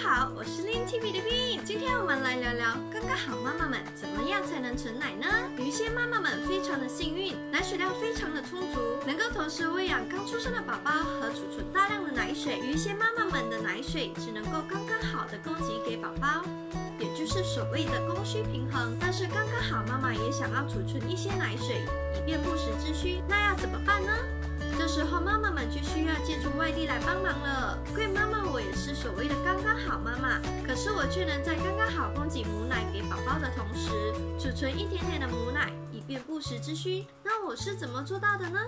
好，我是 Lin TV 的 Lin， 今天我们来聊聊刚刚好妈妈们怎么样才能存奶呢？有一些妈妈们非常的幸运，奶水量非常的充足，能够同时喂养刚出生的宝宝和储存大量的奶水。有一些妈妈们的奶水只能够刚刚好的供给给宝宝，也就是所谓的供需平衡。但是刚刚好妈妈也想要储存一些奶水，以便不时之需，那要怎么办呢？这时候妈妈们就需要借助外力来帮忙了。贵妈妈我也是所谓的刚刚好妈妈，可是我却能在刚刚好供给母奶给宝宝的同时，储存一点点的母奶，以便不时之需。那我是怎么做到的呢？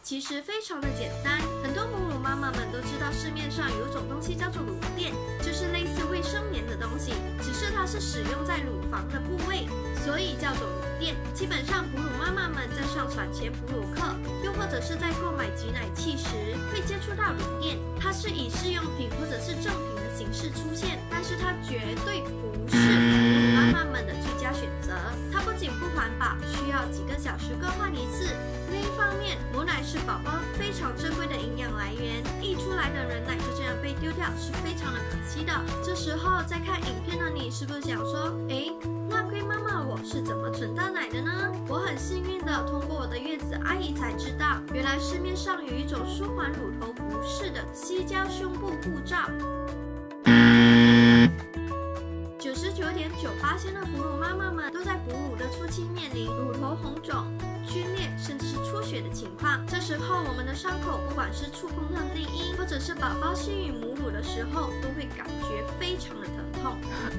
其实非常的简单，很多母乳妈妈们都知道市面上有一种东西叫做乳垫，就是类似卫生棉的东西，只是它是使用在乳房的部位，所以叫做乳垫。基本上哺乳妈妈们在上产前哺乳课，又或者是在购买挤奶器时，会接触到乳垫。它是以试用品或者是正品的形式出现，但是它绝对不是哺乳妈妈们的最佳选择。它不仅不环保，需要几个小时更换一次。另一方面，母奶是宝宝非常珍贵的营养来源，溢出来的人奶就这样被丢掉，是非常的可惜的。这时候在看影片的你，是不是想说，那龟妈妈我是怎么存到奶的呢？我很幸运的通过我的月子阿姨才知道，原来市面上有一种舒缓乳头不适的矽胶胸部护罩。99.9%的哺乳妈妈们都在哺乳的初期面临乳头红肿、皲裂甚至是出血的情况。这时候我们的伤口不管是触碰到内衣，或者是宝宝吸吮母乳的时候，都会感觉非常的疼痛。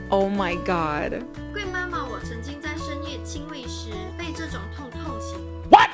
Oh my god！ 贵妈妈我曾经在深夜亲喂时被这种痛醒。What？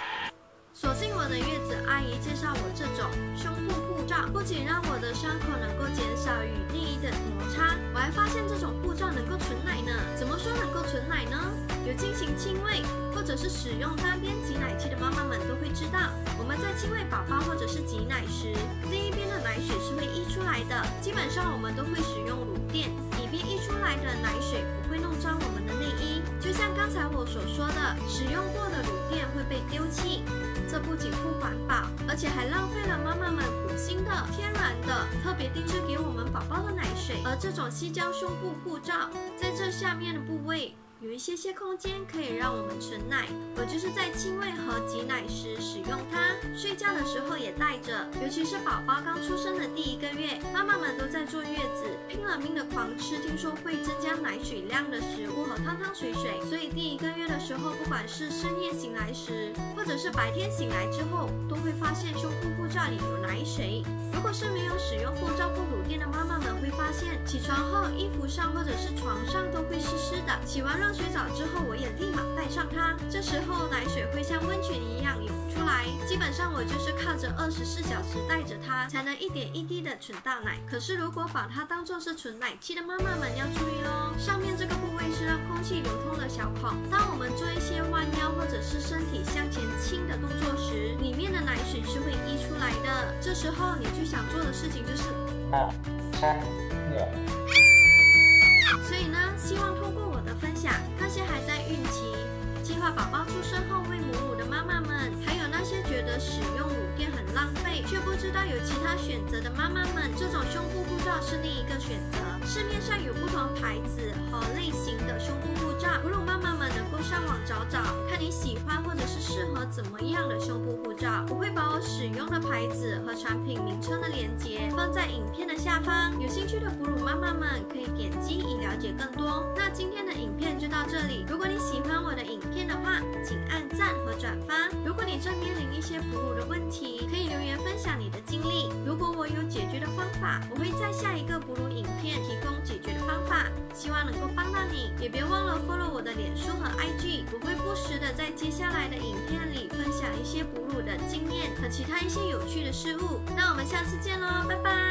所幸我的月子阿姨介绍我这种胸部护罩，不仅让我的伤口能够减少与内衣的摩擦，我还发现这种护罩能够存奶呢。怎么说能够存奶呢？有进行亲喂或者是使用单边挤奶器的妈妈们都会知道，我们在亲喂宝宝或者是挤奶时，另一边的奶水是会溢出来的。基本上我们都会使用乳垫，以便溢出来的奶水不会弄脏我们的内衣。就像刚才我所说的，使用过的乳垫会被丢弃，这不仅不环保，而且还浪费了妈妈们苦心的天然的特别定制给我们宝宝的奶水。而这种矽胶胸部护罩，在这下面的部位有一些空间可以让我们存奶，我就是在亲喂和挤奶时使用它，睡觉的时候也带着。尤其是宝宝刚出生的第1个月，妈妈们都在坐月子，拼了命的狂吃听说会增加奶水量的食物和汤水，所以第1个月的时候，不管是深夜醒来时，或者是白天醒来之后，都会发现胸部护罩里有奶水。如果是没有使用护罩或乳垫的妈妈们会发现，起床后衣服上或者是床上都会湿湿的，洗完热水澡之后，我也立马带上它。这时候奶水会像温泉一样涌出来，基本上我就是靠着24小时带着它，才能一点一滴的存到奶。可是如果把它当作是存奶器的妈妈们要注意咯，上面这个部位是让空气流通的小孔，当我们做一些弯腰或者是身体向前倾的动作时，里面的奶水是会溢出来的。这时候你最想做的事情就是2、3、4。所以呢，希望通过我的分享，那些还在孕期、计划宝宝出生后喂母乳的妈妈们，还有那些觉得使用乳垫很浪费，却不知道有其他选择的妈妈们，这种胸部护罩是另一个选择。市面上有不同牌子和类型的胸部护罩，哺乳妈妈们能够上网找找，看你喜欢或者是适合怎么样的胸部护罩。我会把我使用的牌子和产品名称的链接放在影片的下方，有兴趣的哺乳妈妈们可以点击以了解更多。那今天的影片就到这里，如果你喜欢我的影片的话，请按赞和转发。如果你正面临一些哺乳的问题，可以留言分享你的经历。如果我有解决的方法，我会在下一个哺乳影片提供解决的方法，希望能够帮到你。也别忘了 follow 我的脸书和 IG， 我会不时的在接下来的影片里分享一些哺乳的经验和其他一些有趣的事物。那我们下次见咯，拜拜。